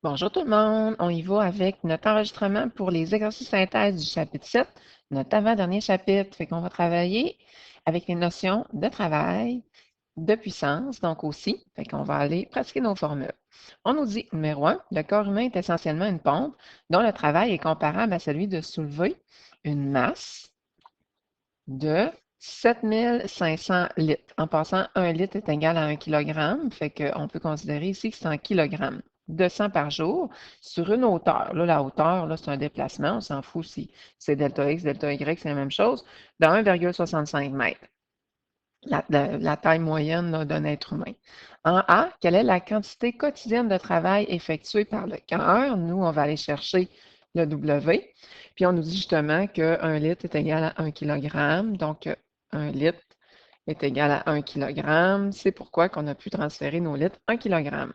Bonjour tout le monde, on y va avec notre enregistrement pour les exercices synthèse du chapitre 7, notre avant-dernier chapitre. Fait qu'on va travailler avec les notions de travail, de puissance, donc aussi. Fait qu'on va aller pratiquer nos formules. On nous dit, numéro 1, le corps humain est essentiellement une pompe dont le travail est comparable à celui de soulever une masse de 7500 litres. En passant, 1 litre est égal à 1 kilogramme, fait qu'on peut considérer ici que c'est en kilogrammes. 200 par jour sur une hauteur. Là, la hauteur, là, c'est un déplacement. On s'en fout si c'est delta X, delta Y, c'est la même chose. De 1,65 mètres. La taille moyenne là, d'un être humain. En A, quelle est la quantité quotidienne de travail effectuée par le cœur? Nous, on va aller chercher le W. Puis on nous dit justement qu'un litre est égal à 1 kg. Donc, 1 litre est égal à 1 kg. C'est pourquoi qu'on a pu transférer nos litres 1 kg.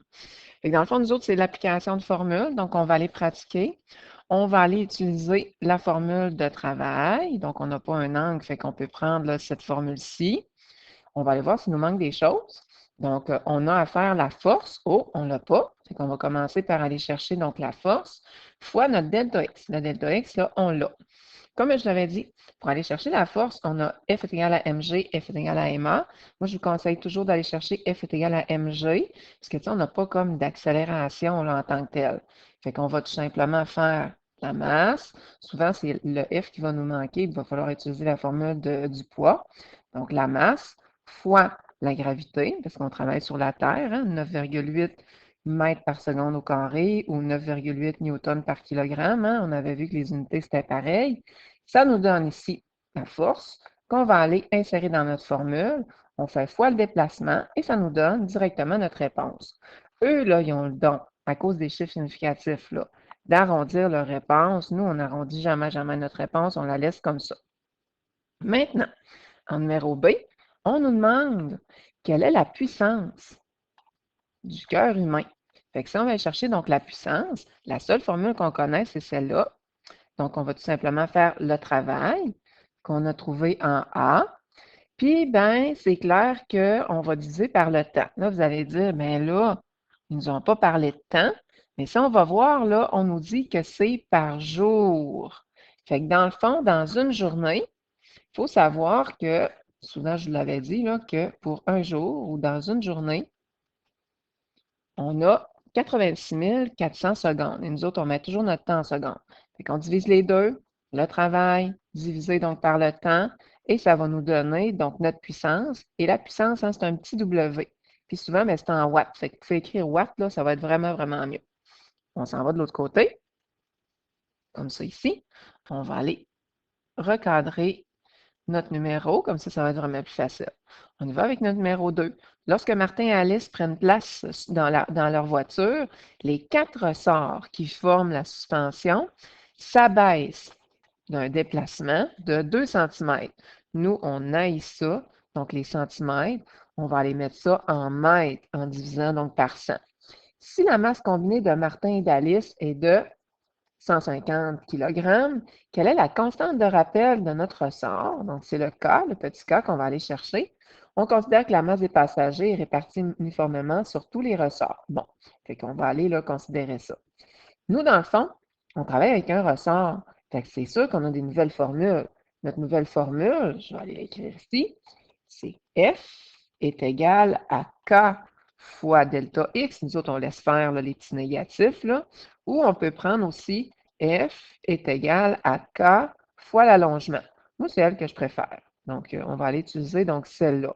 Fait que dans le fond, nous autres, c'est l'application de formule. Donc, on va aller pratiquer. On va aller utiliser la formule de travail. Donc, on n'a pas un angle, fait qu'on peut prendre là, cette formule-ci. On va aller voir s'il nous manque des choses. Donc, on a à faire la force. Oh, on ne l'a pas. C'est qu'on va commencer par aller chercher donc la force fois notre delta X. Le delta X, là, on l'a. Comme je l'avais dit, pour aller chercher la force, on a F est égal à mg, F est égal à ma. Moi, je vous conseille toujours d'aller chercher F est égal à mg, parce que, tu sais, on n'a pas comme d'accélération en tant que telle. Fait qu'on va tout simplement faire la masse. Souvent, c'est le F qui va nous manquer. Il va falloir utiliser la formule du poids. Donc, la masse fois la gravité, parce qu'on travaille sur la Terre, hein, 9,8 mètres par seconde au carré ou 9,8 newtons par kilogramme. Hein. On avait vu que les unités, c'était pareil. Ça nous donne ici la force qu'on va aller insérer dans notre formule. On fait fois le déplacement et ça nous donne directement notre réponse. Eux, là, ils ont le don, à cause des chiffres significatifs, là, d'arrondir leur réponse. Nous, on n'arrondit jamais, jamais notre réponse, on la laisse comme ça. Maintenant, en numéro B, on nous demande quelle est la puissance du cœur humain. Fait que si on va chercher donc la puissance, la seule formule qu'on connaît, c'est celle-là. Donc, on va tout simplement faire le travail qu'on a trouvé en A. Puis, ben, c'est clair qu'on va diviser par le temps. Là, vous allez dire, ben là, ils ne nous ont pas parlé de temps. Mais si on va voir, là, on nous dit que c'est par jour. Fait que dans le fond, dans une journée, il faut savoir que, souvent je vous l'avais dit, là, que pour un jour ou dans une journée, on a 86 400 secondes. Et nous autres, on met toujours notre temps en secondes. Fait qu'on divise les deux, le travail divisé donc par le temps, et ça va nous donner donc notre puissance. Et la puissance, hein, c'est un petit W. Puis souvent, ben, c'est en watts. Fait que vous pouvez écrire watts, là, ça va être vraiment, vraiment mieux. On s'en va de l'autre côté, comme ça ici. On va aller recadrer notre numéro, comme ça va être vraiment plus facile. On y va avec notre numéro 2. Lorsque Martin et Alice prennent place dans leur voiture, les 4 ressorts qui forment la suspension s'abaissent d'un déplacement de 2 cm. Nous, on haït ça, donc les centimètres, on va aller mettre ça en mètres en divisant donc par 100. Si la masse combinée de Martin et d'Alice est de 150 kg, quelle est la constante de rappel de notre ressort? Donc, c'est le K, le petit K qu'on va aller chercher. On considère que la masse des passagers est répartie uniformément sur tous les ressorts. Bon, fait qu'on va aller là, considérer ça. Nous, dans le fond, on travaille avec un ressort. Fait que c'est sûr qu'on a des nouvelles formules. Notre nouvelle formule, je vais aller l'écrire ici, c'est F est égal à K fois delta X. Nous autres, on laisse faire là, les petits négatifs. Là. Ou on peut prendre aussi F est égal à K fois l'allongement. Moi, c'est elle que je préfère. Donc, on va aller utiliser donc celle-là.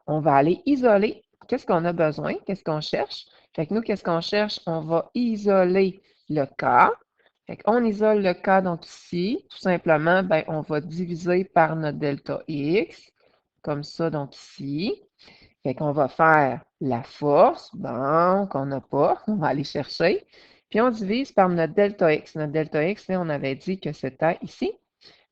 On va aller isoler. Qu'est-ce qu'on a besoin? Qu'est-ce qu'on cherche? Fait que nous, qu'est-ce qu'on cherche? On va isoler le K. Fait qu'on isole le K donc ici. Tout simplement, ben, on va diviser par notre delta X. Comme ça, donc ici. Fait qu'on va faire la force, bon, qu'on n'a pas, on va aller chercher. Puis on divise par notre delta X. Notre delta X, là, on avait dit que c'était ici,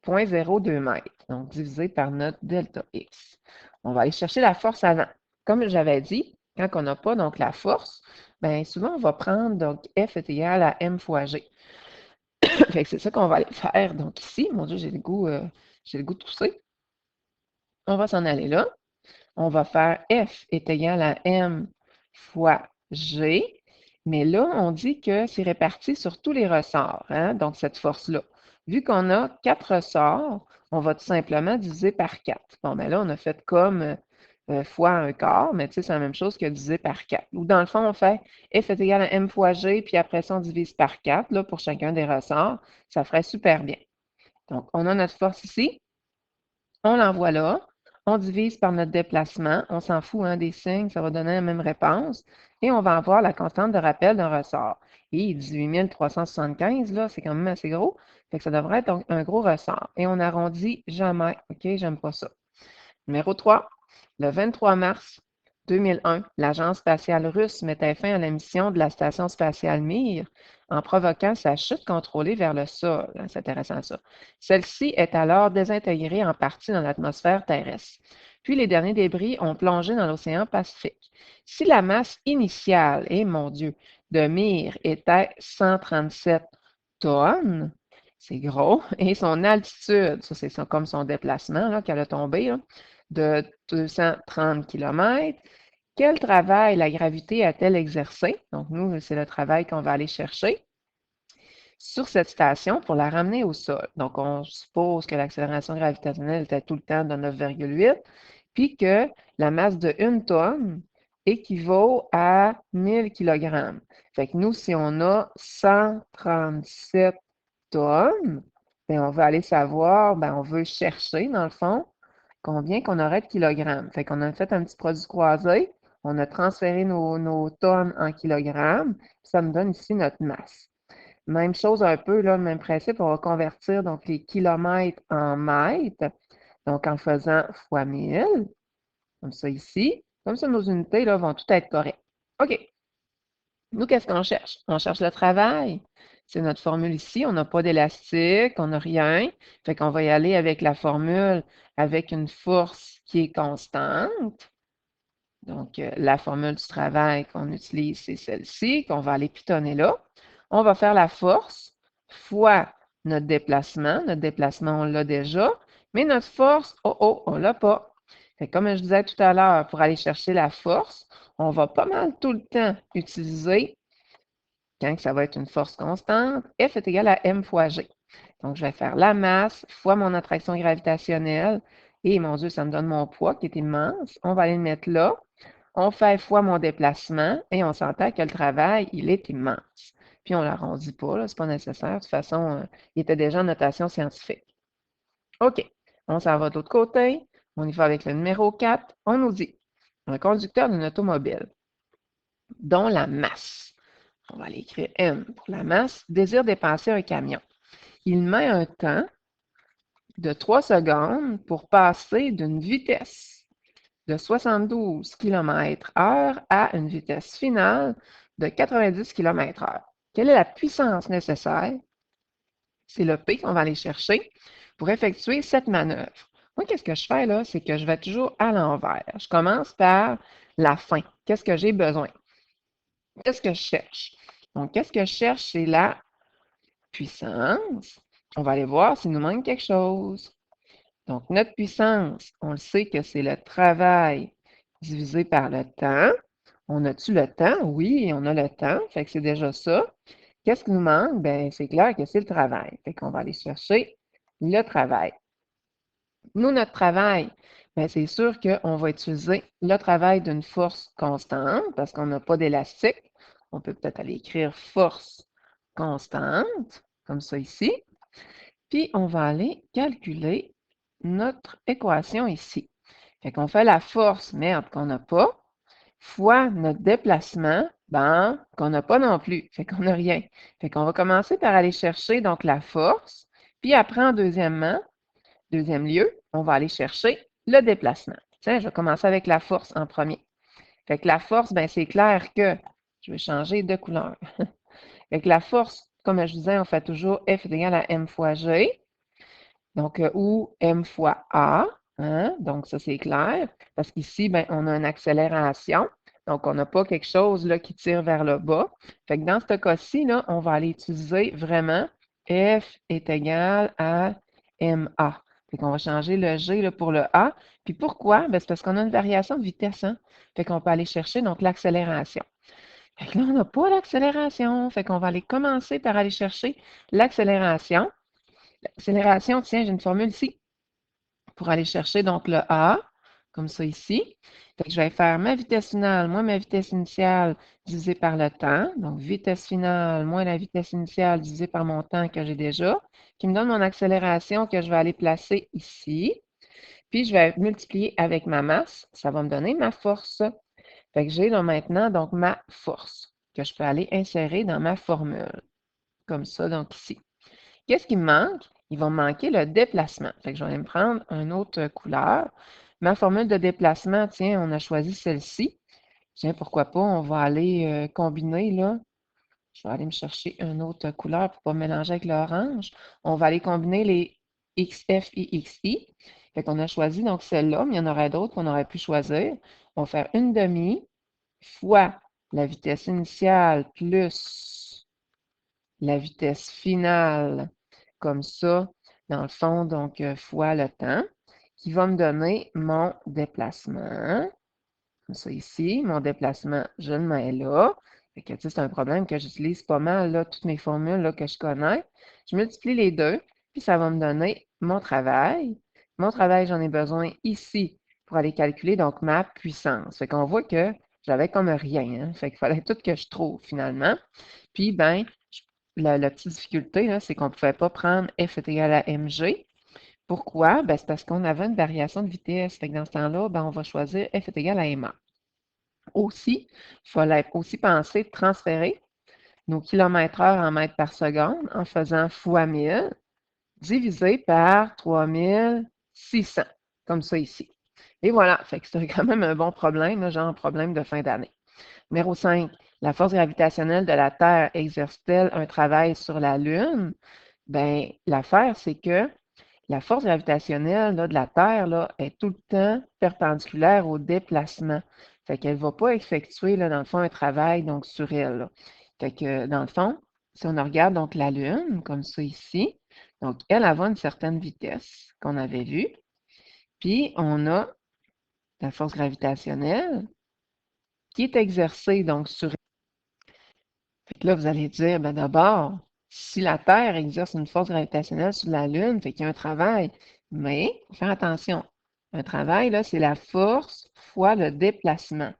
0,02 mètres. Donc, divisé par notre delta X. On va aller chercher la force avant. Comme j'avais dit, quand on n'a pas donc la force, bien souvent on va prendre donc F est égal à M fois G. Fait que c'est ça qu'on va aller faire. Donc ici, mon Dieu, j'ai le goût de tousser. On va s'en aller là. On va faire F est égal à M fois G. Mais là, on dit que c'est réparti sur tous les ressorts, hein, donc cette force-là. Vu qu'on a 4 ressorts, on va tout simplement diviser par 4. Bon, ben là, on a fait comme fois un quart, mais tu sais, c'est la même chose que diviser par 4. Ou dans le fond, on fait F est égal à M fois G, puis après ça, on divise par 4 là, pour chacun des ressorts. Ça ferait super bien. Donc, on a notre force ici. On l'envoie là. On divise par notre déplacement. On s'en fout hein, des signes, ça va donner la même réponse. Et on va avoir la constante de rappel d'un ressort. Et 18 375, là, c'est quand même assez gros. Fait que ça devrait être un gros ressort. Et on arrondit jamais. OK, j'aime pas ça. Numéro 3, le 23 mars 2001, l'Agence spatiale russe mettait fin à la mission de la Station spatiale Mir en provoquant sa chute contrôlée vers le sol. C'est intéressant ça. Celle-ci est alors désintégrée en partie dans l'atmosphère terrestre. Puis les derniers débris ont plongé dans l'océan Pacifique. Si la masse initiale, et mon Dieu, de Mir était 137 tonnes, c'est gros, et son altitude, ça c'est comme son déplacement qu'elle a tombé, là, de 230 km. Quel travail la gravité a-t-elle exercé? Donc, nous, c'est le travail qu'on va aller chercher sur cette station pour la ramener au sol. Donc, on suppose que l'accélération gravitationnelle était tout le temps de 9,8, puis que la masse de 1 tonne équivaut à 1000 kg. Fait que nous, si on a 137 tonnes, bien, on va aller savoir, bien, on veut chercher, dans le fond, combien qu'on aurait de kilogrammes. Fait qu'on a fait un petit produit croisé, on a transféré nos tonnes en kilogrammes, puis ça nous donne ici notre masse. Même chose un peu, là, le même principe, on va convertir donc les kilomètres en mètres, donc en faisant fois 1000, comme ça ici. Comme ça, nos unités là, vont toutes être correctes. OK. Nous, qu'est-ce qu'on cherche? On cherche le travail. C'est notre formule ici. On n'a pas d'élastique, on n'a rien. Fait qu'on va y aller avec la formule avec une force qui est constante. Donc, la formule du travail qu'on utilise, c'est celle-ci, qu'on va aller pitonner là. On va faire la force fois notre déplacement. Notre déplacement, on l'a déjà. Mais notre force, on ne l'a pas. Fait que comme je disais tout à l'heure, pour aller chercher la force, on va pas mal tout le temps utiliser, quand ça va être une force constante, F est égal à M fois G. Donc, je vais faire la masse fois mon attraction gravitationnelle. Et mon Dieu, ça me donne mon poids qui est immense. On va aller le mettre là. On fait fois mon déplacement et on s'entend que le travail, il est immense. Puis on ne l'arrondit pas, ce n'est pas nécessaire. De toute façon, il était déjà en notation scientifique. OK. On s'en va de l'autre côté. On y va avec le numéro 4. On nous dit un conducteur d'une automobile dont la masse, on va aller écrire M pour la masse, désire dépasser un camion. Il met un temps de 3 secondes pour passer d'une vitesse de 72 km/h à une vitesse finale de 90 km/h. Quelle est la puissance nécessaire? C'est le P qu'on va aller chercher pour effectuer cette manœuvre. Moi, qu'est-ce que je fais là? C'est que je vais toujours à l'envers. Je commence par la fin. Qu'est-ce que j'ai besoin? Qu'est-ce que je cherche? Donc, qu'est-ce que je cherche? C'est la puissance. On va aller voir s'il nous manque quelque chose. Donc, notre puissance, on le sait que c'est le travail divisé par le temps. On a-tu le temps? Oui, on a le temps. Fait que c'est déjà ça. Qu'est-ce qui nous manque? Bien, c'est clair que c'est le travail. Fait qu'on va aller chercher le travail. Nous, notre travail, bien, c'est sûr qu'on va utiliser le travail d'une force constante parce qu'on n'a pas d'élastique. On peut peut-être aller écrire force constante, comme ça ici. Puis, on va aller calculer notre équation ici. Fait qu'on fait la force, merde, qu'on n'a pas, fois notre déplacement, ben, qu'on n'a pas non plus. Fait qu'on n'a rien. Fait qu'on va commencer par aller chercher donc la force, puis après, en deuxième lieu, on va aller chercher le déplacement. Tiens, je vais commencer avec la force en premier. Fait que la force, ben, c'est clair que je vais changer de couleur. Fait que la force, comme je disais, on fait toujours F est égal à M fois G. Donc, ou M fois A, hein? Donc, ça, c'est clair. Parce qu'ici, ben, on a une accélération. Donc, on n'a pas quelque chose là, qui tire vers le bas. Fait que dans ce cas-ci, là, on va aller utiliser vraiment F est égal à MA. Fait qu'on va changer le G là, pour le A. Puis pourquoi? Ben, c'est parce qu'on a une variation de vitesse, hein? Fait qu'on peut aller chercher donc l'accélération. Fait que là, on n'a pas l'accélération. Fait qu'on va aller commencer par aller chercher l'accélération. L'accélération, tiens, j'ai une formule ici pour aller chercher donc le A, comme ça ici. Fait que je vais faire ma vitesse finale moins ma vitesse initiale divisé par le temps. Donc, vitesse finale moins la vitesse initiale divisé par mon temps que j'ai déjà, qui me donne mon accélération que je vais aller placer ici. Puis, je vais multiplier avec ma masse. Ça va me donner ma force. Fait que j'ai là maintenant donc ma force que je peux aller insérer dans ma formule. Comme ça, donc ici. Qu'est-ce qui me manque? Il va me manquer le déplacement. Fait que je vais aller me prendre une autre couleur. Ma formule de déplacement, tiens, on a choisi celle-ci. Tiens, pourquoi pas, on va aller combiner là. Je vais aller me chercher une autre couleur pour ne pas mélanger avec l'orange. On va aller combiner les XF et XI. Fait qu'on a choisi donc celle-là, mais il y en aurait d'autres qu'on aurait pu choisir. On va faire une demi fois la vitesse initiale plus la vitesse finale, comme ça, dans le fond, donc fois le temps, qui va me donner mon déplacement. Comme ça ici, mon déplacement, je le mets là. Fait que, c'est un problème que j'utilise pas mal, là, toutes mes formules là, que je connais. Je multiplie les deux, puis ça va me donner mon travail. Mon travail, j'en ai besoin ici pour aller calculer donc ma puissance. Fait qu'on voit que j'avais comme rien. Hein? Fait qu'il fallait tout que je trouve finalement. Puis, ben, la petite difficulté, là, c'est qu'on ne pouvait pas prendre F est égal à mg. Pourquoi? Ben, c'est parce qu'on avait une variation de vitesse. Fait que dans ce temps-là, ben, on va choisir F est égal à ma. Aussi, il fallait aussi penser de transférer nos kilomètres-heure en mètres par seconde en faisant fois 1000 divisé par 3600, comme ça ici. Et voilà, fait que c'est quand même un bon problème, là, genre problème de fin d'année. Numéro 5, la force gravitationnelle de la Terre exerce-t-elle un travail sur la Lune? Bien, l'affaire, c'est que la force gravitationnelle là, de la Terre là, est tout le temps perpendiculaire au déplacement. Fait qu'elle ne va pas effectuer, là, dans le fond, un travail donc, sur elle. Là. Fait que, dans le fond, si on regarde donc la Lune, comme ça ici, donc elle a une certaine vitesse qu'on avait vue, puis on a la force gravitationnelle qui est exercée donc sur Fait que là, vous allez dire, ben d'abord, si la Terre exerce une force gravitationnelle sur la Lune, fait qu'il y a un travail. Mais, il faut faire attention. Un travail, là, c'est la force fois le déplacement.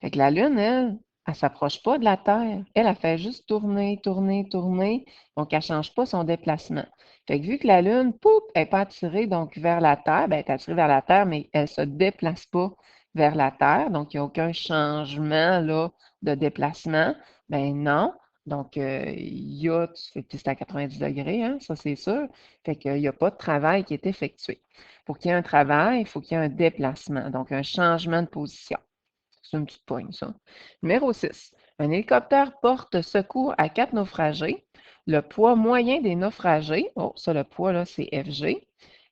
Fait que la Lune, elle ne s'approche pas de la Terre. Elle fait juste tourner, tourner, tourner. Donc, elle ne change pas son déplacement. Fait que vu que la Lune, poup, elle n'est pas attirée donc vers la Terre, ben, elle est attirée vers la Terre, mais elle ne se déplace pas vers la Terre. Donc, il n'y a aucun changement là, de déplacement. Ben non. Donc, il y a, puis c'est à 90 degrés, hein, ça c'est sûr. Fait qu'il n'y a pas de travail qui est effectué. Pour qu'il y ait un travail, il faut qu'il y ait un déplacement, donc un changement de position. C'est une petite poigne, ça. Numéro 6. Un hélicoptère porte secours à 4 naufragés. Le poids moyen des naufragés, oh, ça le poids là, c'est FG,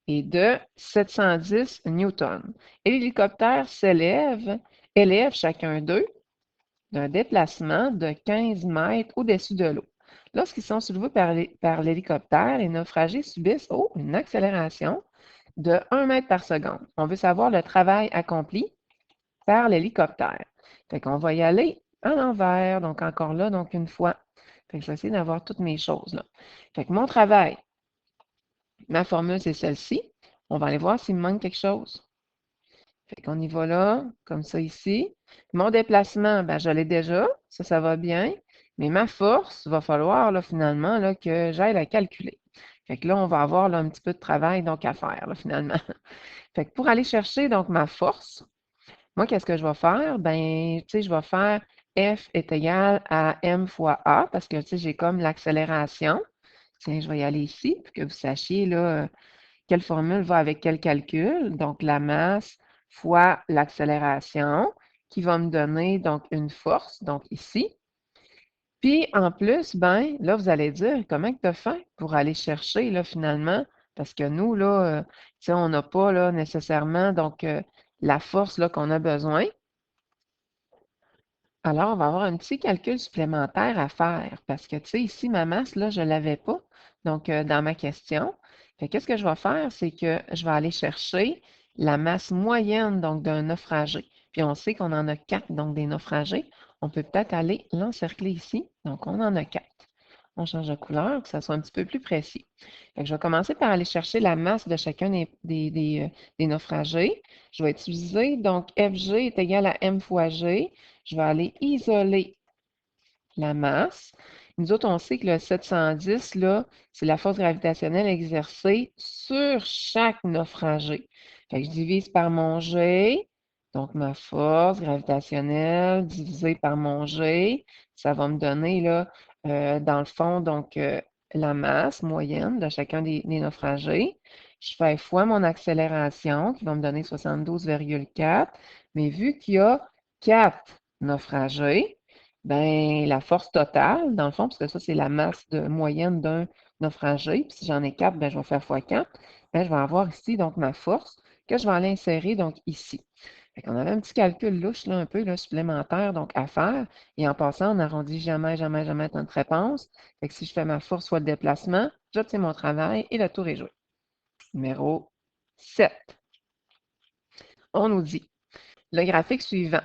est de 710 newtons. Et l'hélicoptère élève chacun d'eux d'un déplacement de 15 mètres au-dessus de l'eau. Lorsqu'ils sont soulevés par l'hélicoptère, les naufragés subissent une accélération de 1 mètre par seconde. On veut savoir le travail accompli par l'hélicoptère. Fait qu'on va y aller à l'envers, donc encore là, donc une fois. Fait que je vais essayer d'avoir toutes mes choses là. Fait que mon travail, ma formule, c'est celle-ci. On va aller voir s'il me manque quelque chose. Fait qu'on y va là, comme ça ici. Mon déplacement, ben, je l'ai déjà, ça va bien. Mais ma force, il va falloir là, finalement là, que j'aille la calculer. Fait que là, on va avoir là, un petit peu de travail donc, à faire, là, finalement. Fait que pour aller chercher donc ma force, moi, qu'est-ce que je vais faire? Ben, tu sais, je vais faire F est égal à M fois A parce que, tu sais, j'ai comme l'accélération. Tiens, je vais y aller ici pour que vous sachiez là, quelle formule va avec quel calcul? Donc, la masse fois l'accélération, qui va me donner donc une force, donc ici. Puis, en plus, ben, là, vous allez dire, comment tu as fait pour aller chercher, là, finalement? Parce que nous, là, tu sais, on n'a pas, là, nécessairement, donc, la force, là, qu'on a besoin. Alors, on va avoir un petit calcul supplémentaire à faire parce que, tu sais, ici, ma masse, là, je ne l'avais pas, donc dans ma question. Fait qu'est-ce que je vais faire, c'est que je vais aller chercher la masse moyenne, donc, d'un naufragé. Puis on sait qu'on en a 4, donc des naufragés. on peut peut-être aller l'encercler ici. Donc, on en a 4. On change de couleur pour que ça soit un petit peu plus précis. Fait que je vais commencer par aller chercher la masse de chacun des naufragés. Je vais utiliser, donc, FG est égal à M fois G. Je vais aller isoler la masse. Nous autres, on sait que le 710, là, c'est la force gravitationnelle exercée sur chaque naufragé. Fait que je divise par mon G, donc ma force gravitationnelle divisée par mon G, ça va me donner, là, dans le fond, donc, la masse moyenne de chacun des naufragés. Je fais fois mon accélération, qui va me donner 72,4. Mais vu qu'il y a 4 naufragés, ben, la force totale, dans le fond, parce que ça, c'est la masse moyenne d'un naufragé. Puis si j'en ai 4, ben, je vais faire fois 4. Ben, je vais avoir ici, donc, ma force que je vais aller insérer, donc, ici. Fait qu'on avait un petit calcul louche, là, un peu, là, supplémentaire, donc, à faire. Et en passant, on n'arrondit jamais, jamais, jamais notre réponse. Fait que si je fais ma force fois le déplacement, j'obtiens mon travail et le tour est joué. Numéro 7. On nous dit, le graphique suivant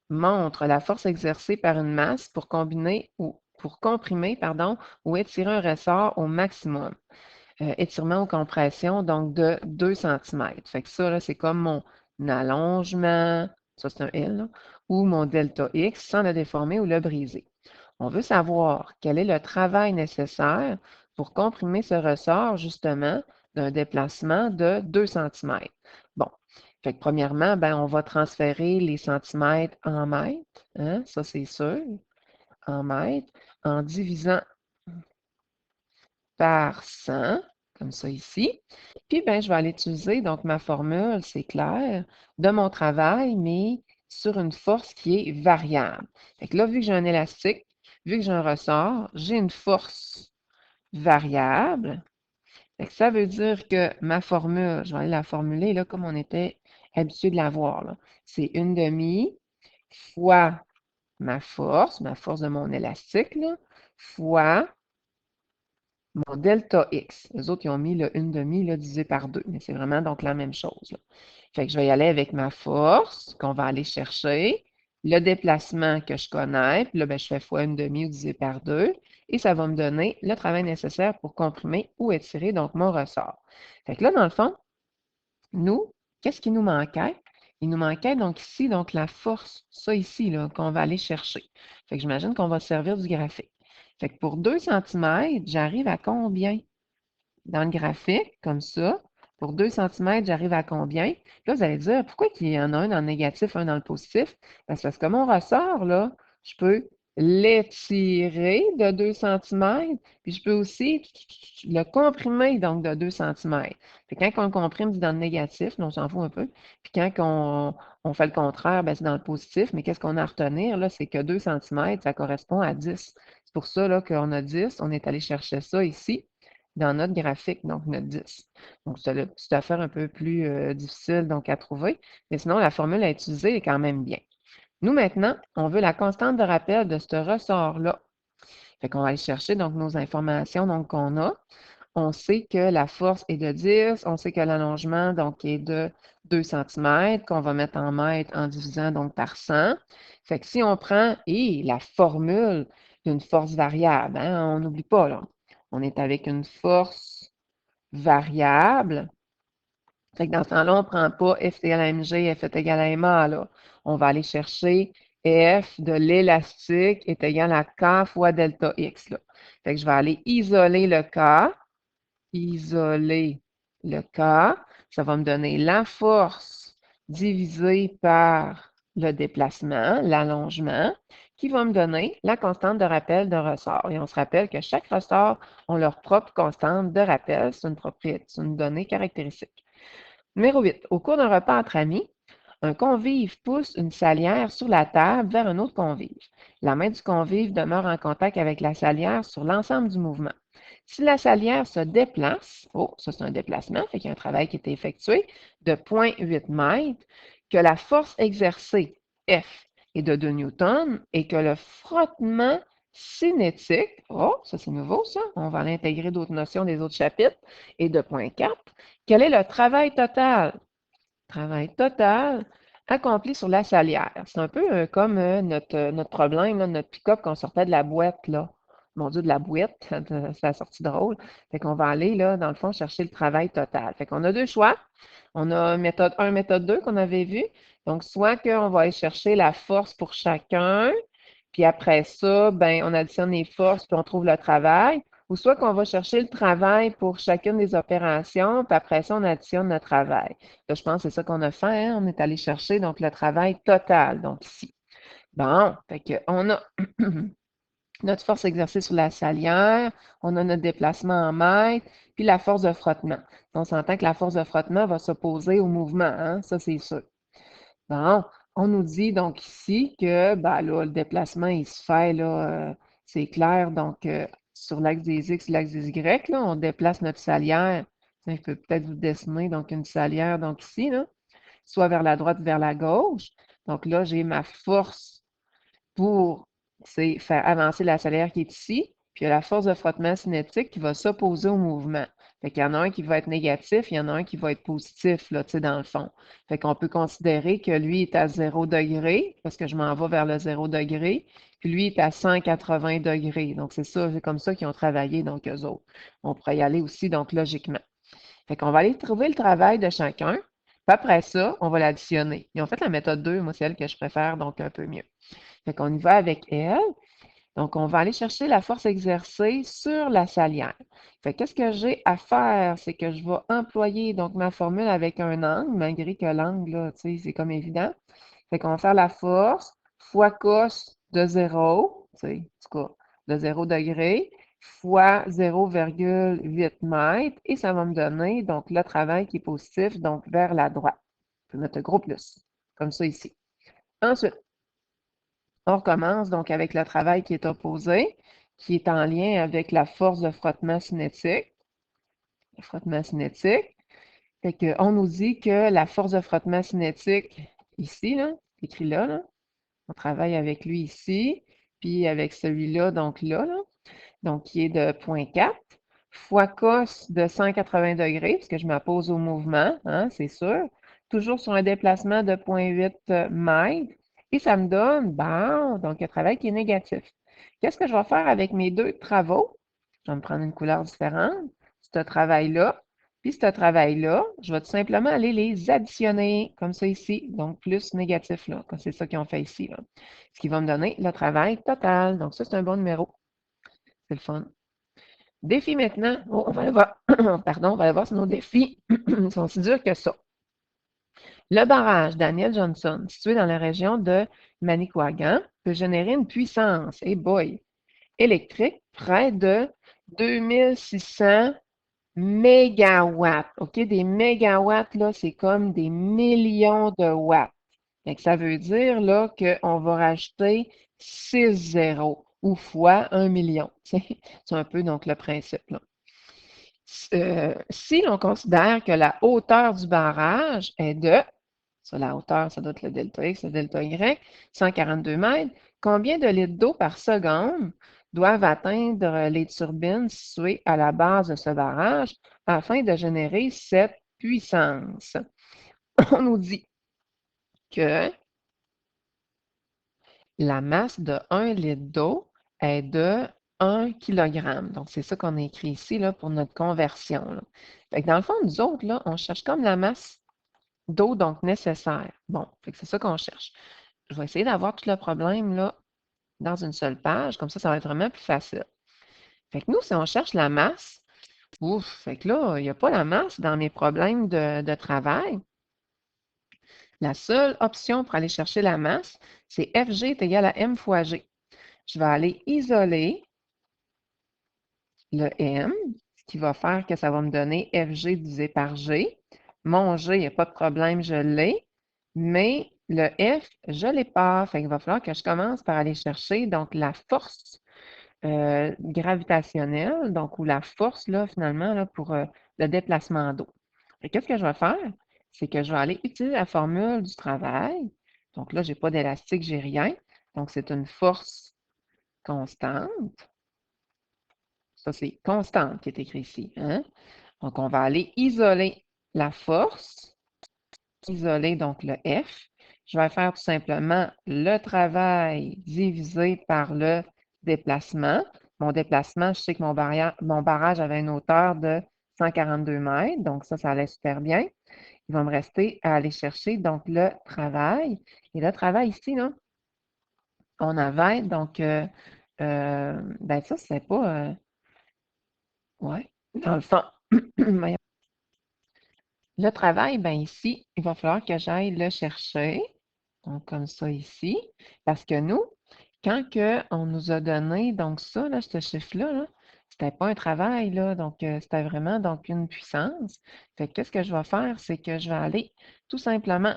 montre la force exercée par une masse pour combiner ou pour comprimer, pardon, ou étirer un ressort au maximum. Étirement ou compression, donc de 2 cm. Fait que ça, là, c'est comme mon allongement, ça c'est un L, là, ou mon delta X sans le déformer ou le briser. On veut savoir quel est le travail nécessaire pour comprimer ce ressort, justement, d'un déplacement de 2 cm. Bon, fait que premièrement, ben, on va transférer les centimètres en mètres, hein, ça c'est sûr, en mètres, en divisant par 100, comme ça ici. Puis, ben, je vais aller utiliser, donc ma formule, c'est clair, de mon travail, mais sur une force qui est variable. Fait que là, vu que j'ai un élastique, vu que j'ai un ressort, j'ai une force variable. Fait que ça veut dire que ma formule, je vais aller la formuler là, comme on était habitué de la voir, là. C'est 1/2 fois ma force de mon élastique, là, fois mon delta X. Les autres, ils ont mis le 1/2 là, divisé par 2, mais c'est vraiment donc la même chose, là. Fait que je vais y aller avec ma force qu'on va aller chercher, le déplacement que je connais, puis là, ben, je fais fois 1/2 ou divisé par 2, et ça va me donner le travail nécessaire pour comprimer ou étirer donc mon ressort. Fait que là, dans le fond, nous, qu'est-ce qui nous manquait? Il nous manquait donc ici, donc la force, ça ici, là, qu'on va aller chercher. Fait que j'imagine qu'on va se servir du graphique. Fait que pour 2 cm, j'arrive à combien? Dans le graphique, comme ça, pour 2 cm, j'arrive à combien? Là, vous allez dire, pourquoi il y en a un dans le négatif, un dans le positif? Ben, c'est parce que mon ressort, là, je peux l'étirer de 2 cm, puis je peux aussi le comprimer, donc, de 2 cm. Puis quand on le comprime, c'est dans le négatif, là, on s'en fout un peu. Puis quand on fait le contraire, ben, c'est dans le positif. Mais qu'est-ce qu'on a à retenir, là? C'est que 2 cm, ça correspond à 10. C'est pour ça, là, qu'on a 10. On est allé chercher ça ici dans notre graphique, donc notre 10. Donc, c'est une petite affaire un peu plus difficile donc, à trouver, mais sinon, la formule à utiliser est quand même bien. Nous, maintenant, on veut la constante de rappel de ce ressort-là. Fait qu'on va aller chercher donc nos informations donc, qu'on a. On sait que la force est de 10, on sait que l'allongement donc est de 2 cm, qu'on va mettre en mètres en divisant donc par 100. Fait que si on prend la formule d'une force variable, hein, on n'oublie pas, là, on est avec une force variable. Fait que dans ce temps-là, on ne prend pas F est égal à mg, F est égal à ma, là. On va aller chercher F de l'élastique est égal à K fois delta X, là. Fait que je vais aller isoler le K, ça va me donner la force divisée par le déplacement, l'allongement, qui va me donner la constante de rappel de ressort. Et on se rappelle que chaque ressort a leur propre constante de rappel. C'est une donnée caractéristique. Numéro 8. Au cours d'un repas entre amis, un convive pousse une salière sur la table vers un autre convive. La main du convive demeure en contact avec la salière sur l'ensemble du mouvement. Si la salière se déplace, oh, ça c'est un déplacement, fait qu'il y a un travail qui est effectué, de 0,8 mètres, que la force exercée, F, est de 2 newtons et que le frottement cinétique, oh, ça c'est nouveau ça, on va aller intégrer d'autres notions des autres chapitres, est de 0,4. Quel est le travail total? Travail total accompli sur la salière. C'est un peu comme notre problème, là, notre pick-up qu'on sortait de la boîte, là. Mon Dieu, de la boîte, c'est la sortie drôle. Fait qu'on va aller, là, dans le fond, chercher le travail total. Fait qu'on a deux choix. On a méthode 1, méthode 2 qu'on avait vu. Donc, soit qu'on va aller chercher la force pour chacun, puis après ça, ben, on additionne les forces, puis on trouve le travail. Ou soit qu'on va chercher le travail pour chacune des opérations, puis après ça, on additionne le travail. Là, je pense que c'est ça qu'on a fait, hein. On est allé chercher donc le travail total, donc ici. Bon, fait qu'on a notre force exercée sur la salière, on a notre déplacement en mètres, puis la force de frottement. On s'entend que la force de frottement va s'opposer au mouvement, hein? Ça, c'est sûr. Bon, on nous dit donc ici que ben là, le déplacement, il se fait, là, c'est clair, donc sur l'axe des X et l'axe des Y, là, on déplace notre salière. Tiens, je peux peut-être vous dessiner donc une salière, donc ici, là, soit vers la droite, vers la gauche. Donc là, j'ai ma force pour faire avancer la salière qui est ici, puis il y a la force de frottement cinétique qui va s'opposer au mouvement. Fait qu'il y en a un qui va être négatif, il y en a un qui va être positif, là, tu sais, dans le fond. Fait qu'on peut considérer que lui est à 0 degré, parce que je m'en vais vers le 0 degré, puis lui est à 180 degrés. Donc, c'est ça, c'est comme ça qu'ils ont travaillé, donc, eux autres. On pourrait y aller aussi, donc, logiquement. Fait qu'on va aller trouver le travail de chacun, puis après ça, on va l'additionner. Ils ont fait la méthode 2, moi, c'est elle que je préfère, donc un peu mieux. Fait qu'on y va avec elle. Donc, on va aller chercher la force exercée sur la salière. Fait qu'est-ce que j'ai à faire? C'est que je vais employer donc ma formule avec un angle, malgré que l'angle, là, tu sais, c'est comme évident. Fait qu'on va faire la force fois cos de 0, tu sais, en tout cas, de 0 degré, fois 0,8 mètres, et ça va me donner donc le travail qui est positif, donc vers la droite. Je vais mettre un gros plus, comme ça ici. Ensuite, on recommence donc avec le travail qui est opposé, qui est en lien avec la force de frottement cinétique. Le frottement cinétique. Fait qu'on nous dit que la force de frottement cinétique, ici, là, écrit là, là, on travaille avec lui ici, puis avec celui-là, donc là, donc qui est de 0,4, fois cos de 180 degrés, parce que je m'oppose au mouvement, hein, c'est sûr, toujours sur un déplacement de 0,8 mètres, et ça me donne, bon, donc un travail qui est négatif. Qu'est-ce que je vais faire avec mes deux travaux? Je vais me prendre une couleur différente, ce travail-là, puis ce travail-là, je vais tout simplement aller les additionner, comme ça ici, donc plus négatif, là, comme c'est ça qu'ils ont fait ici, là. Ce qui va me donner le travail total. Donc ça, c'est un bon numéro. C'est le fun. Défi maintenant. Oh, on va aller voir. Pardon, on va aller voir si nos défis sont si durs que ça. Le barrage Daniel Johnson, situé dans la région de Manicouagan, peut générer une puissance, hey boy, électrique près de 2600 mégawatts. OK? Des mégawatts, là, c'est comme des millions de watts. Fait que ça veut dire là qu'on va rajouter 6 zéros ou fois 1 million. C'est un peu donc le principe, là. Si l'on considère que la hauteur du barrage est de, sur la hauteur, ça doit être le delta X, le delta Y, 142 mètres, combien de litres d'eau par seconde doivent atteindre les turbines situées à la base de ce barrage afin de générer cette puissance? On nous dit que la masse de 1 litre d'eau est de 1 kg. Donc, c'est ça qu'on a écrit ici là, pour notre conversion, là. Fait que dans le fond, nous autres, là, on cherche comme la masse d'eau donc nécessaire. Bon, fait que c'est ça qu'on cherche. Je vais essayer d'avoir tout le problème là, dans une seule page, comme ça va être vraiment plus facile. Fait que nous, si on cherche la masse, ouf, fait que là, il n'y a pas la masse dans mes problèmes de travail. La seule option pour aller chercher la masse, c'est FG est égal à M fois G. Je vais aller isoler le M, ce qui va faire que ça va me donner FG divisé par G. Mon G, il n'y a pas de problème, je l'ai, mais le F, je ne l'ai pas. Fait qu'il va falloir que je commence par aller chercher donc la force gravitationnelle, donc ou la force là, finalement là, pour le déplacement d'eau. Qu'est-ce que je vais faire? C'est que je vais aller utiliser la formule du travail. Donc là, je n'ai pas d'élastique, j'ai rien. Donc, c'est une force constante. Ça, c'est constante qui est écrit ici, hein? Donc, on va aller isoler la force, isoler donc le F. je vais faire tout simplement le travail divisé par le déplacement. Mon déplacement, je sais que mon barrage avait une hauteur de 142 mètres, donc ça allait super bien. Il va me rester à aller chercher donc le travail. Et le travail ici, là, on avait donc, ben ça, c'est pas, ouais, dans le fond, voyons. Le travail, ben ici, il va falloir que j'aille le chercher. Donc, comme ça ici. Parce que nous, quand on nous a donné, donc ça, là, ce chiffre-là, là, c'était pas un travail, là, donc c'était vraiment donc une puissance. Fait que qu'est-ce que je vais faire, c'est que je vais aller tout simplement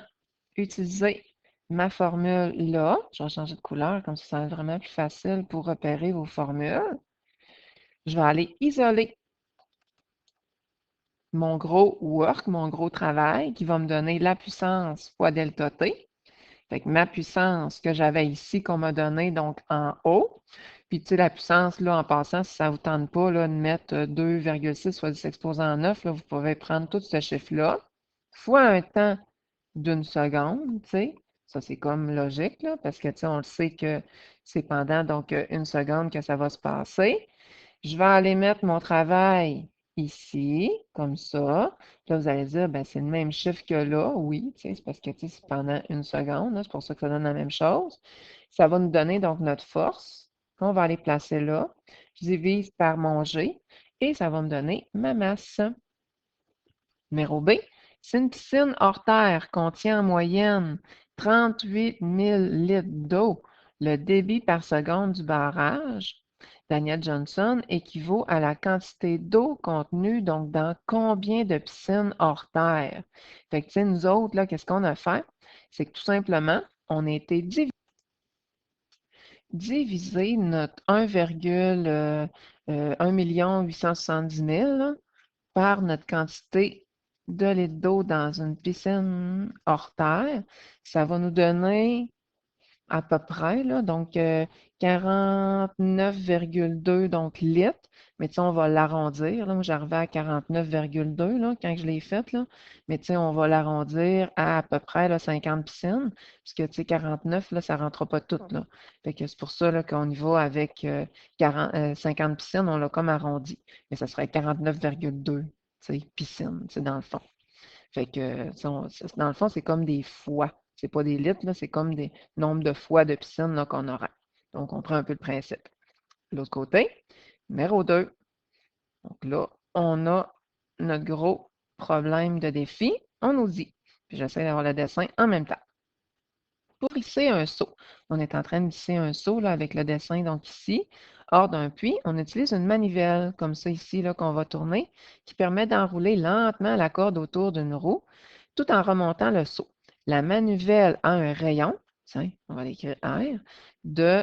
utiliser ma formule là. Je vais changer de couleur, comme ça va être vraiment plus facile pour repérer vos formules. Je vais aller isoler mon gros work, mon gros travail, qui va me donner la puissance fois delta T. Fait que ma puissance que j'avais ici, qu'on m'a donnée donc en haut, puis tu sais, la puissance, là, en passant, si ça ne vous tente pas là, de mettre 2,6 fois 10 exposé en 9, là, vous pouvez prendre tout ce chiffre-là, fois un temps d'une seconde, tu sais. Ça, c'est comme logique, là, parce que, tu sais, on le sait que c'est pendant donc une seconde que ça va se passer. Je vais aller mettre mon travail ici, comme ça. Là, vous allez dire, ben, c'est le même chiffre que là. Oui, tu sais, c'est parce que tu sais, c'est pendant une seconde, là, c'est pour ça que ça donne la même chose. Ça va nous donner donc notre force qu'on va aller placer là. Je divise par mon G et ça va me donner ma masse. Numéro B, si une piscine hors terre contient en moyenne 38 000 litres d'eau, le débit par seconde du barrage, Daniel Johnson, équivaut à la quantité d'eau contenue donc dans combien de piscines hors terre? Fait que, tu sais, nous autres, là, qu'est-ce qu'on a fait? C'est que tout simplement, on a été diviser notre 1,870 000 là, par notre quantité de litres d'eau dans une piscine hors terre. Ça va nous donner à peu près, là, donc 49,2 donc litres. Mais tu sais, on va l'arrondir. Là. Moi, j'arrivais à 49,2 là, quand je l'ai faite. Là. Mais tu sais, on va l'arrondir à peu près là, 50 piscines. Puisque tu sais, 49, là, ça ne rentre pas tout. Là. Fait que c'est pour ça là, qu'on y va avec 50 piscines, on l'a comme arrondi. Mais ça serait 49,2 piscines, c'est dans le fond. Fait que, dans le fond, c'est comme des fois. C'est pas des litres, là, c'est comme des nombres de fois de piscine là, qu'on aura. Donc, on prend un peu le principe. L'autre côté, numéro 2. Donc là, on a notre gros problème de défi. On nous dit, puis j'essaie d'avoir le dessin en même temps. Pour hisser un seau, on est en train de hisser un seau là, avec le dessin donc ici. Hors d'un puits, on utilise une manivelle comme ça ici là, qu'on va tourner qui permet d'enrouler lentement la corde autour d'une roue tout en remontant le seau. La manivelle a un rayon, tiens, on va l'écrire R, de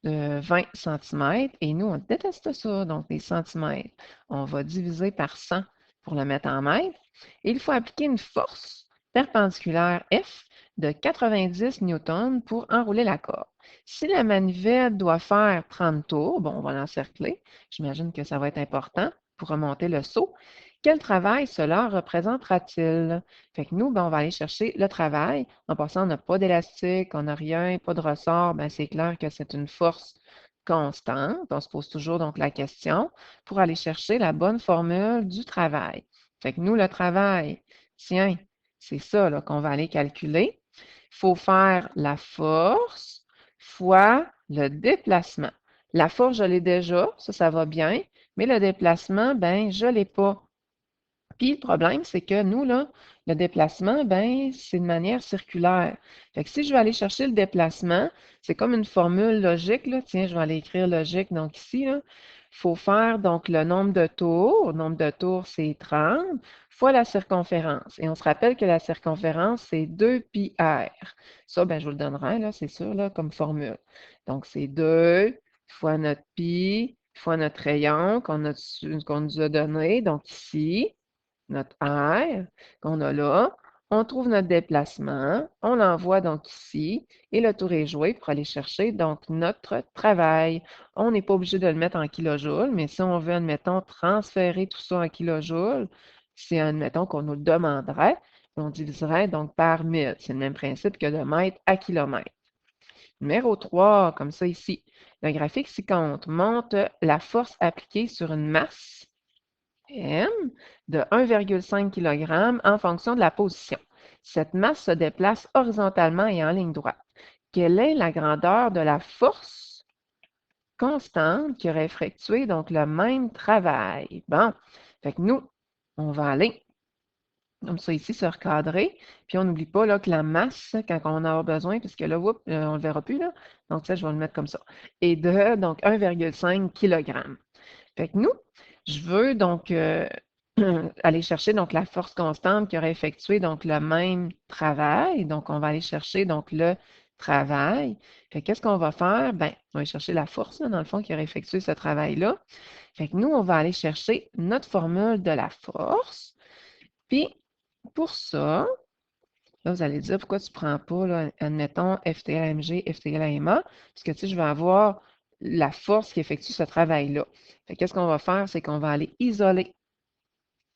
20 cm et nous, on déteste ça, donc les centimètres. On va diviser par 100 pour le mettre en mètres. Et il faut appliquer une force perpendiculaire F de 90 newtons pour enrouler la corde. Si la manivelle doit faire 30 tours, bon, on va l'encercler. J'imagine que ça va être important pour remonter le seau. Quel travail cela représentera-t-il? Fait que nous, ben, on va aller chercher le travail. En passant, on n'a pas d'élastique, on n'a rien, pas de ressort. Ben, c'est clair que c'est une force constante. On se pose toujours donc la question pour aller chercher la bonne formule du travail. Fait que nous, le travail, tiens, c'est ça là, qu'on va aller calculer. Il faut faire la force fois le déplacement. La force, je l'ai déjà, ça va bien, mais le déplacement, ben, je ne l'ai pas. Puis le problème, c'est que nous, là, le déplacement, ben, c'est de manière circulaire. Fait que si je vais aller chercher le déplacement, c'est comme une formule logique, là. Tiens, je vais aller écrire logique, donc ici, là. Il faut faire donc le nombre de tours. Le nombre de tours, c'est 30 fois la circonférence. Et on se rappelle que la circonférence, c'est 2 pi r. Ça, ben, je vous le donnerai, là, c'est sûr, là, comme formule. Donc, c'est 2 fois notre pi fois notre rayon qu'on nous a donné, donc ici notre R qu'on a là. On trouve notre déplacement, on l'envoie donc ici et le tour est joué pour aller chercher donc notre travail. On n'est pas obligé de le mettre en kilojoules, mais si on veut, admettons, transférer tout ça en kilojoules, c'est admettons qu'on nous le demanderait, on diviserait donc par 1000. C'est le même principe que de mètre à kilomètre. Numéro 3, comme ça ici, le graphique ci-contre montre la force appliquée sur une masse M de 1,5 kg en fonction de la position. Cette masse se déplace horizontalement et en ligne droite. Quelle est la grandeur de la force constante qui aurait effectué donc le même travail? Bon, fait que nous, on va aller comme ça ici, se recadrer. Puis on n'oublie pas là, que la masse, quand on en aura besoin, puisque là, on ne le verra plus, là. Donc ça, je vais le mettre comme ça. Et de donc 1,5 kg. Fait que nous, je veux donc aller chercher donc la force constante qui aurait effectué donc le même travail. Donc, on va aller chercher donc le travail. Fait que qu'est-ce qu'on va faire? Ben, on va aller chercher la force, là, dans le fond, qui aurait effectué ce travail-là. Fait que nous, on va aller chercher notre formule de la force. Puis, pour ça, là, vous allez dire pourquoi tu ne prends pas, là, admettons, Ft égale à mg, Ft égale à ma, parce que tu sais, je vais avoir la force qui effectue ce travail-là. Qu'est-ce qu'on va faire? C'est qu'on va aller isoler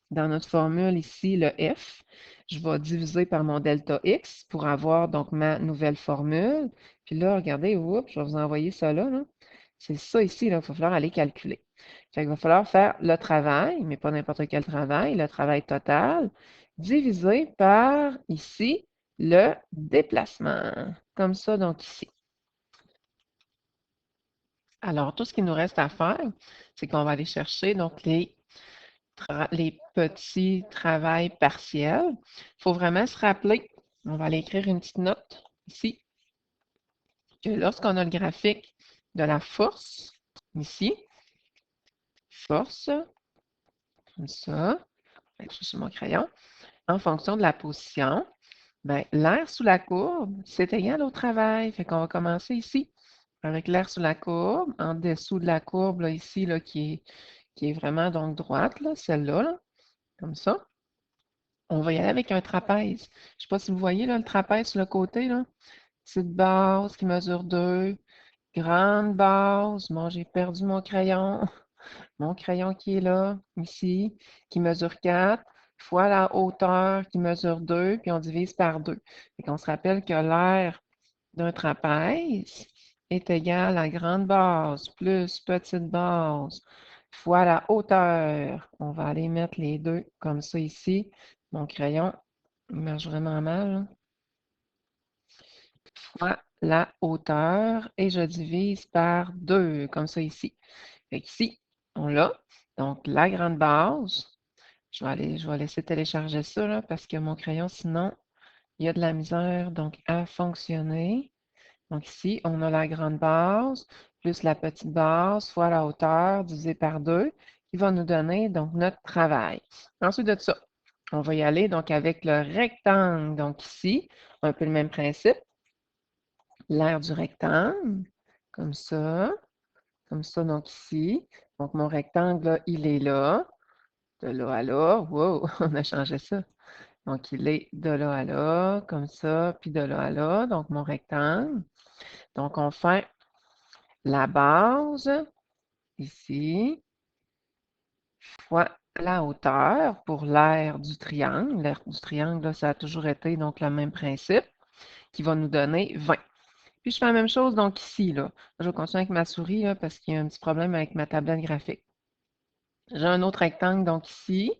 dans notre formule ici le F. Je vais diviser par mon delta X pour avoir donc ma nouvelle formule. Puis là, regardez, oups, je vais vous envoyer ça là. C'est ça ici, là, il va falloir aller calculer. Il va falloir faire le travail, mais pas n'importe quel travail, le travail total, divisé par ici le déplacement. Comme ça, donc ici. Alors, tout ce qu'il nous reste à faire, c'est qu'on va aller chercher donc les petits travails partiels. Il faut vraiment se rappeler, on va aller écrire une petite note ici, que lorsqu'on a le graphique de la force, ici, force, comme ça, je suis mon crayon, en fonction de la position, ben, l'air sous la courbe, c'est égal au travail. Fait qu'on va commencer ici avec l'air sous la courbe, en dessous de la courbe, là, ici, là, qui est vraiment donc droite, là, celle-là, là, comme ça. On va y aller avec un trapèze. Je ne sais pas si vous voyez là, le trapèze sur le côté, là. Petite base qui mesure 2, grande base. Bon, j'ai perdu mon crayon. Mon crayon qui est là, ici, qui mesure 4, fois la hauteur qui mesure 2, puis on divise par 2. Et qu'on se rappelle que l'aire d'un trapèze est égal à grande base plus petite base fois la hauteur. On va aller mettre les deux comme ça ici. Mon crayon marche vraiment mal, là. Fois la hauteur et je divise par 2 comme ça ici. Fait qu'ici, on l'a. Donc, la grande base, je vais laisser télécharger ça là, parce que mon crayon, sinon, il y a de la misère donc à fonctionner. Donc ici, on a la grande base plus la petite base fois la hauteur divisé par 2 qui va nous donner donc notre travail. Ensuite de ça, on va y aller donc avec le rectangle. Donc ici, un peu le même principe. L'aire du rectangle, comme ça donc ici. Donc mon rectangle, là, il est là, de là à là. Wow, on a changé ça. Donc il est de là à là, comme ça, puis de là à là. Donc mon rectangle. Donc on fait la base, ici, fois la hauteur pour l'aire du triangle. L'aire du triangle, là, ça a toujours été donc le même principe, qui va nous donner 20. Puis je fais la même chose donc ici, là. Je vais continuer avec ma souris, là, parce qu'il y a un petit problème avec ma tablette graphique. J'ai un autre rectangle donc ici.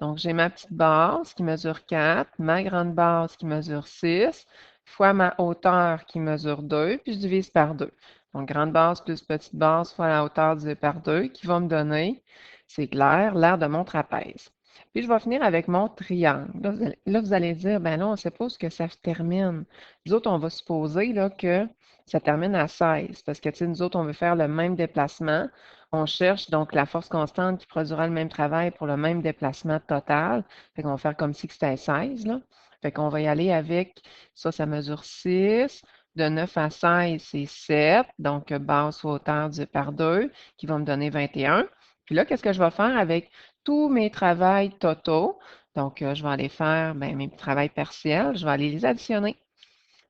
Donc j'ai ma petite base qui mesure 4, ma grande base qui mesure 6, fois ma hauteur qui mesure 2, puis je divise par 2. Donc grande base plus petite base fois la hauteur divisée par 2, qui va me donner, c'est clair, l'aire de mon trapèze. Puis je vais finir avec mon triangle. Là, vous allez dire, ben là, on ne sait pas où ce que ça se termine. Nous autres, on va supposer là, que ça termine à 16, parce que nous autres, on veut faire le même déplacement. On cherche donc la force constante qui produira le même travail pour le même déplacement total. Fait qu'on va faire comme si c'était 16, là. Fait qu'on va y aller avec, ça mesure 6. De 9 à 16, c'est 7. Donc, base ou hauteur divisé par 2, qui va me donner 21. Puis là, qu'est-ce que je vais faire avec tous mes travails totaux? Donc, je vais aller faire mes travails partiels. Je vais aller les additionner.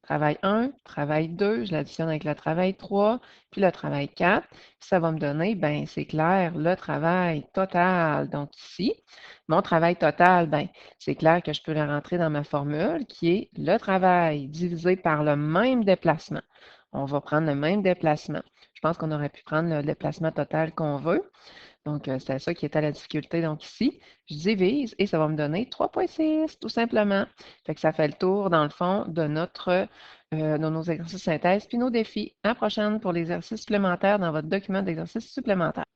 Travail 1, travail 2, je l'additionne avec le travail 3, puis le travail 4. Puis ça va me donner, ben c'est clair, le travail total. Donc ici, mon travail total, ben c'est clair que je peux le rentrer dans ma formule qui est le travail divisé par le même déplacement. On va prendre le même déplacement. Je pense qu'on aurait pu prendre le déplacement total qu'on veut. Donc, c'était ça qui était la difficulté. Donc, ici, je divise et ça va me donner 3,6, tout simplement. Fait que ça fait le tour, dans le fond, de nos exercices synthèse puis nos défis. À la prochaine pour l'exercice supplémentaire dans votre document d'exercice supplémentaire.